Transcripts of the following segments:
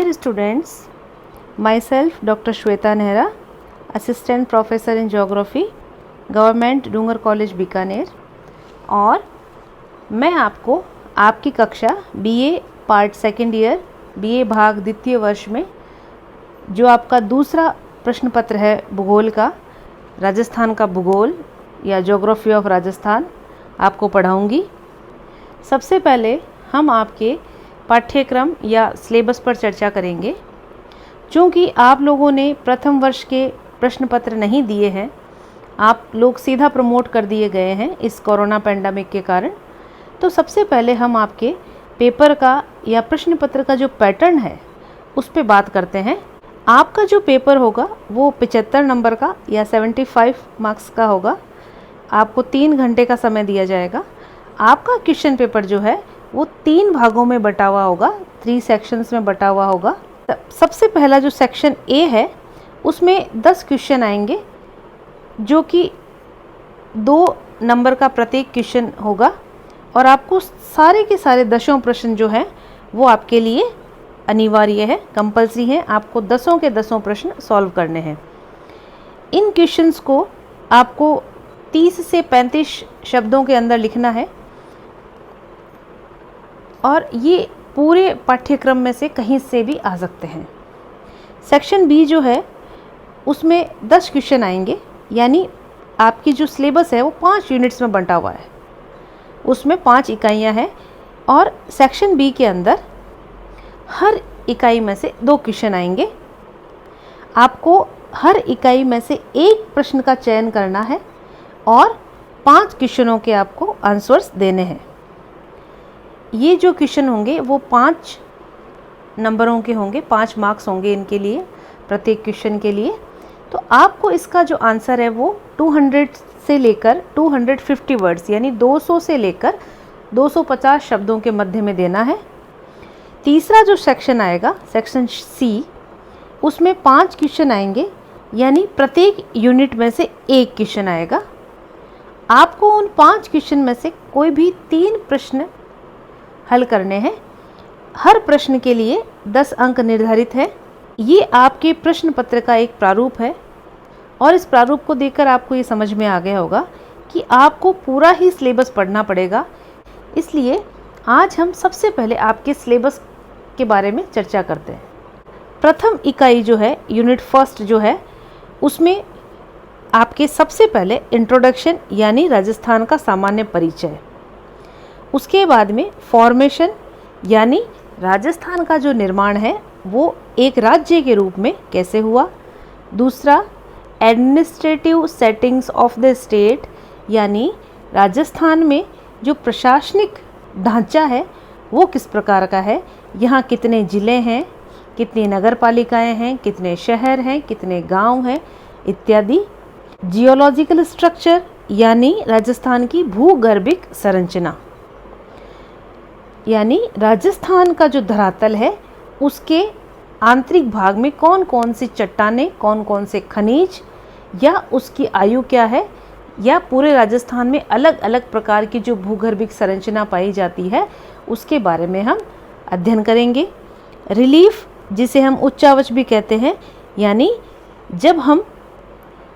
Dear students, myself Dr. Shweta Nehra, Assistant Professor in Geography, Government Dungar College Bikaner, और मैं आपको आपकी कक्षा BA part second year BA भाग द्वितीय वर्ष में जो आपका दूसरा प्रश्न पत्र है भूगोल का, राजस्थान का भूगोल या ज्योग्राफी ऑफ राजस्थान, आपको पढ़ाऊंगी। सबसे पहले हम आपके पाठ्यक्रम या सिलेबस पर चर्चा करेंगे। चूँकि आप लोगों ने प्रथम वर्ष के प्रश्न पत्र नहीं दिए हैं, आप लोग सीधा प्रमोट कर दिए गए हैं इस कोरोना पैंडेमिक के कारण, तो सबसे पहले हम आपके पेपर का या प्रश्न पत्र का जो पैटर्न है उस पे बात करते हैं। आपका जो पेपर होगा वो 75 नंबर का या 75 मार्क्स का होगा। आपको 3 घंटे का समय दिया जाएगा। आपका क्वेश्चन पेपर जो है वो 3 भागों में बटा हुआ होगा, 3 सेक्शंस में बटा हुआ होगा। सबसे पहला जो सेक्शन ए है उसमें 10 क्वेश्चन आएंगे, जो कि 2 नंबर का प्रत्येक क्वेश्चन होगा, और आपको सारे के सारे 10 प्रश्न जो हैं वो आपके लिए अनिवार्य है, कंपल्सरी है। आपको 10 के 10 प्रश्न सॉल्व करने हैं। इन क्वेश्चंस को आपको 30 से 35 शब्दों के अंदर लिखना है, और ये पूरे पाठ्यक्रम में से कहीं से भी आ सकते हैं। सेक्शन बी जो है उसमें 10 क्वेश्चन आएंगे, यानी आपकी जो सिलेबस है वो 5 यूनिट्स में बंटा हुआ है, उसमें 5 इकाइयाँ हैं, और सेक्शन बी के अंदर हर इकाई में से 2 क्वेश्चन आएंगे। आपको हर इकाई में से एक प्रश्न का चयन करना है और 5 क्वेश्चनों के आपको आंसर्स देने हैं। ये जो क्वेश्चन होंगे वो 5 नंबरों के होंगे, 5 मार्क्स होंगे इनके लिए, प्रत्येक क्वेश्चन के लिए। तो आपको इसका जो आंसर है वो 200 से लेकर 250 वर्ड्स, यानी 200 से लेकर 250 शब्दों के मध्य में देना है। तीसरा जो सेक्शन आएगा, सेक्शन सी, उसमें 5 क्वेश्चन आएंगे, यानी प्रत्येक यूनिट में से एक क्वेश्चन आएगा। आपको उन 5 क्वेश्चन में से कोई भी 3 प्रश्न हल करने हैं। हर प्रश्न के लिए 10 अंक निर्धारित है। ये आपके प्रश्न पत्र का एक प्रारूप है, और इस प्रारूप को देखकर आपको ये समझ में आ गया होगा कि आपको पूरा ही सिलेबस पढ़ना पड़ेगा। इसलिए आज हम सबसे पहले आपके सिलेबस के बारे में चर्चा करते हैं। प्रथम इकाई जो है, यूनिट फर्स्ट जो है, उसमें आपके सबसे पहले इंट्रोडक्शन यानी राजस्थान का सामान्य परिचय, उसके बाद में फॉर्मेशन यानी राजस्थान का जो निर्माण है वो एक राज्य के रूप में कैसे हुआ। दूसरा, administrative settings of the state, यानी राजस्थान में जो प्रशासनिक ढांचा है वो किस प्रकार का है, यहाँ कितने ज़िले हैं, कितनी नगर पालिकाएँ हैं, कितने शहर हैं, कितने गांव हैं इत्यादि। जियोलॉजिकल स्ट्रक्चर यानी राजस्थान की भूगर्भिक संरचना, यानी राजस्थान का जो धरातल है उसके आंतरिक भाग में कौन कौन सी चट्टानें, कौन कौन से खनिज, या उसकी आयु क्या है, या पूरे राजस्थान में अलग अलग प्रकार की जो भूगर्भिक संरचना पाई जाती है उसके बारे में हम अध्ययन करेंगे। रिलीफ, जिसे हम उच्चावच भी कहते हैं, यानी जब हम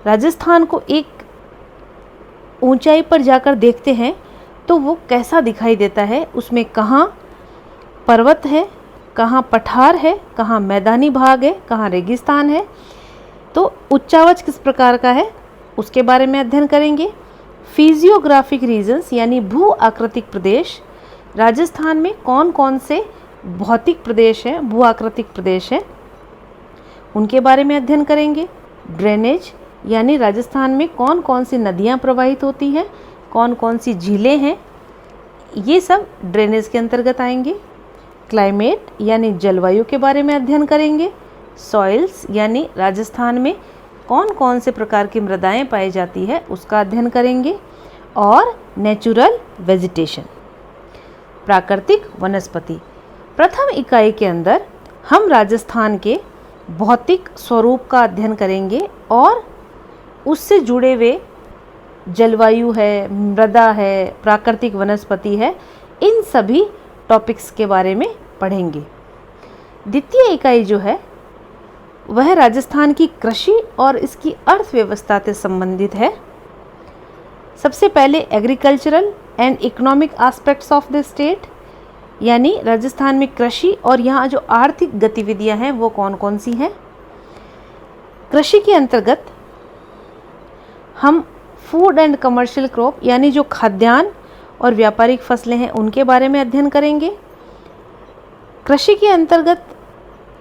राजस्थान को एक ऊंचाई पर जाकर देखते हैं तो वो कैसा दिखाई देता है, उसमें कहाँ पर्वत है, कहाँ पठार है, कहाँ मैदानी भाग है, कहाँ रेगिस्तान है, तो उच्चावच किस प्रकार का है उसके बारे में अध्ययन करेंगे। फिजियोग्राफिक रीजन्स यानी भू आकृतिक प्रदेश, राजस्थान में कौन कौन से भौतिक प्रदेश हैं, भू आकृतिक प्रदेश हैं, उनके बारे में अध्ययन करेंगे। ड्रेनेज यानी राजस्थान में कौन कौन सी नदियाँ प्रवाहित होती हैं, कौन कौन सी झीलें हैं, ये सब ड्रेनेज के अंतर्गत आएंगे। क्लाइमेट यानी जलवायु के बारे में अध्ययन करेंगे। सॉइल्स यानी राजस्थान में कौन कौन से प्रकार की मृदाएं पाई जाती है उसका अध्ययन करेंगे। और नेचुरल वेजिटेशन, प्राकृतिक वनस्पति। प्रथम इकाई के अंदर हम राजस्थान के भौतिक स्वरूप का अध्ययन करेंगे, और उससे जुड़े हुए जलवायु है, मृदा है, प्राकृतिक वनस्पति है, इन सभी टॉपिक्स के बारे में पढ़ेंगे। द्वितीय इकाई जो है वह राजस्थान की कृषि और इसकी अर्थव्यवस्था से संबंधित है। सबसे पहले agricultural and economic aspects of the state, यानी राजस्थान में कृषि और यहाँ जो आर्थिक गतिविधियाँ हैं वो कौन कौन सी हैं। कृषि के अंतर्गत हम फूड एंड कमर्शियल क्रॉप यानी जो खाद्यान्न और व्यापारिक फसलें हैं उनके बारे में अध्ययन करेंगे। कृषि के अंतर्गत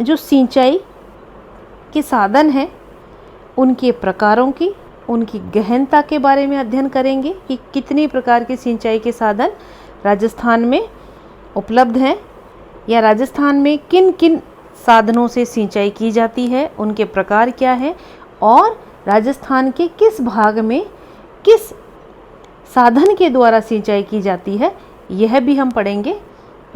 जो सिंचाई के साधन हैं उनके प्रकारों की, उनकी गहनता के बारे में अध्ययन करेंगे कि कितनी प्रकार के सिंचाई के साधन राजस्थान में उपलब्ध हैं या राजस्थान में किन किन साधनों से सिंचाई की जाती है, उनके प्रकार क्या है और राजस्थान के किस भाग में किस साधन के द्वारा सिंचाई की जाती है, यह भी हम पढ़ेंगे।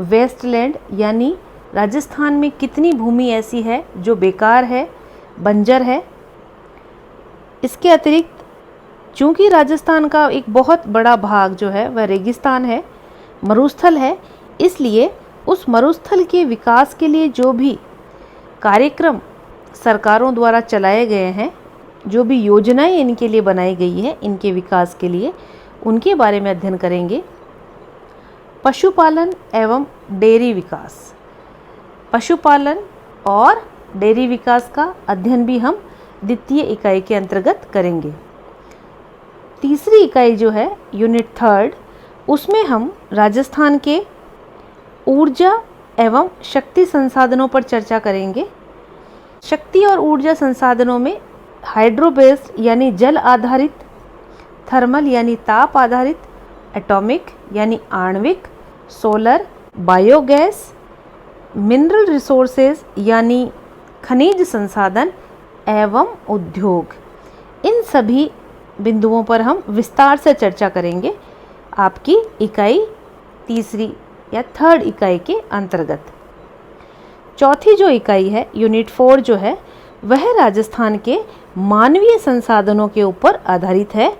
वेस्टलैंड यानी राजस्थान में कितनी भूमि ऐसी है जो बेकार है, बंजर है। इसके अतिरिक्त चूंकि राजस्थान का एक बहुत बड़ा भाग जो है वह रेगिस्तान है, मरुस्थल है, इसलिए उस मरुस्थल के विकास के लिए जो भी कार्यक्रम सरकारों द्वारा चलाए गए हैं, जो भी योजनाएं इनके लिए बनाई गई है इनके विकास के लिए, उनके बारे में अध्ययन करेंगे। पशुपालन एवं डेयरी विकास, पशुपालन और डेयरी विकास का अध्ययन भी हम द्वितीय इकाई के अंतर्गत करेंगे। तीसरी इकाई जो है यूनिट 3, उसमें हम राजस्थान के ऊर्जा एवं शक्ति संसाधनों पर चर्चा करेंगे। शक्ति और ऊर्जा संसाधनों में हाइड्रो बेस्ड यानी जल आधारित, थर्मल यानी ताप आधारित, एटॉमिक यानी आणविक, सोलर, बायोगैस, मिनरल रिसोर्सेज यानी खनिज संसाधन एवं उद्योग, इन सभी बिंदुओं पर हम विस्तार से चर्चा करेंगे आपकी इकाई तीसरी या 3rd इकाई के अंतर्गत। चौथी जो इकाई है यूनिट 4 जो है वह राजस्थान के मानवीय संसाधनों के ऊपर आधारित है,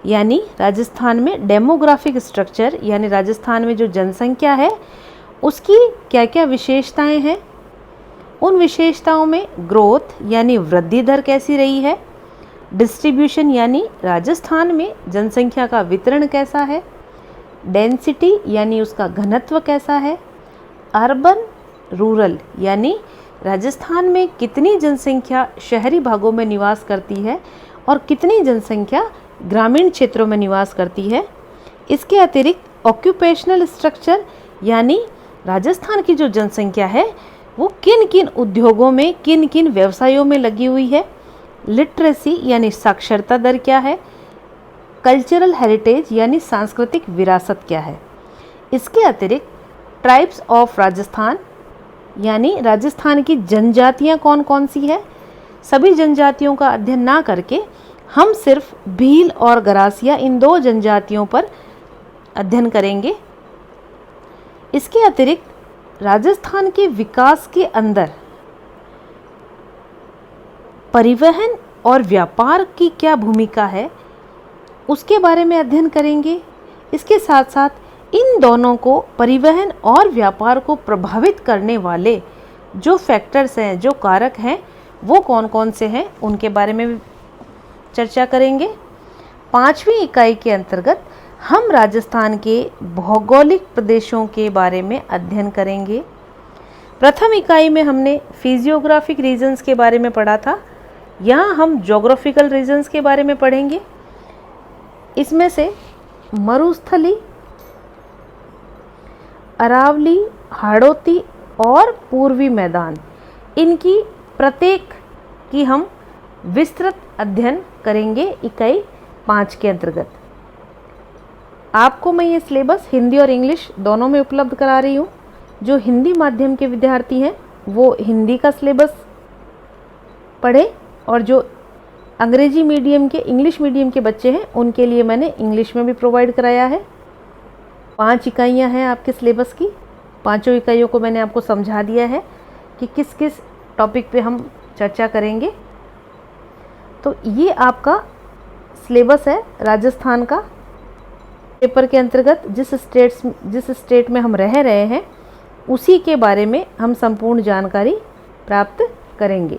यानी राजस्थान में डेमोग्राफिक स्ट्रक्चर यानी राजस्थान में जो जनसंख्या है उसकी क्या क्या विशेषताएं हैं, उन विशेषताओं में ग्रोथ यानी वृद्धि दर कैसी रही है, डिस्ट्रीब्यूशन यानी राजस्थान में जनसंख्या का वितरण कैसा है, डेंसिटी यानी उसका घनत्व कैसा है, अर्बन रूरल यानी राजस्थान में कितनी जनसंख्या शहरी भागों में निवास करती है और कितनी जनसंख्या ग्रामीण क्षेत्रों में निवास करती है। इसके अतिरिक्त ऑक्यूपेशनल स्ट्रक्चर यानी राजस्थान की जो जनसंख्या है वो किन किन उद्योगों में, किन किन व्यवसायों में लगी हुई है, लिटरेसी यानी साक्षरता दर क्या है, कल्चरल हेरिटेज यानी सांस्कृतिक विरासत क्या है। इसके अतिरिक्त ट्राइब्स ऑफ राजस्थान यानी राजस्थान की जनजातियां कौन कौन सी है, सभी जनजातियों का अध्ययन ना करके हम सिर्फ भील और गरासिया इन 2 जनजातियों पर अध्ययन करेंगे। इसके अतिरिक्त राजस्थान के विकास के अंदर परिवहन और व्यापार की क्या भूमिका है उसके बारे में अध्ययन करेंगे। इसके साथ साथ इन दोनों को, परिवहन और व्यापार को प्रभावित करने वाले जो फैक्टर्स हैं, जो कारक हैं, वो कौन कौन से हैं उनके बारे में भी चर्चा करेंगे। 5वीं इकाई के अंतर्गत हम राजस्थान के भौगोलिक प्रदेशों के बारे में अध्ययन करेंगे। प्रथम इकाई में हमने फिजियोग्राफिक रीजन्स के बारे में पढ़ा था, यहाँ हम ज्योग्राफिकल रीजन्स के बारे में पढ़ेंगे। इसमें से मरुस्थली, अरावली, हाड़ौती और पूर्वी मैदान, इनकी प्रत्येक की हम विस्तृत अध्ययन करेंगे इकाई 5 के अंतर्गत। आपको मैं ये सिलेबस हिंदी और इंग्लिश दोनों में उपलब्ध करा रही हूँ। जो हिंदी माध्यम के विद्यार्थी हैं वो हिंदी का सिलेबस पढ़े और जो अंग्रेजी मीडियम के, इंग्लिश मीडियम के बच्चे हैं उनके लिए मैंने इंग्लिश में भी प्रोवाइड कराया है। 5 इकाइयाँ हैं आपके सिलेबस की। 5 इकाइयों को मैंने आपको समझा दिया है कि किस किस टॉपिक पे हम चर्चा करेंगे। तो ये आपका सिलेबस है राजस्थान का। पेपर के अंतर्गत जिस स्टेट में हम रह रहे हैं उसी के बारे में हम संपूर्ण जानकारी प्राप्त करेंगे।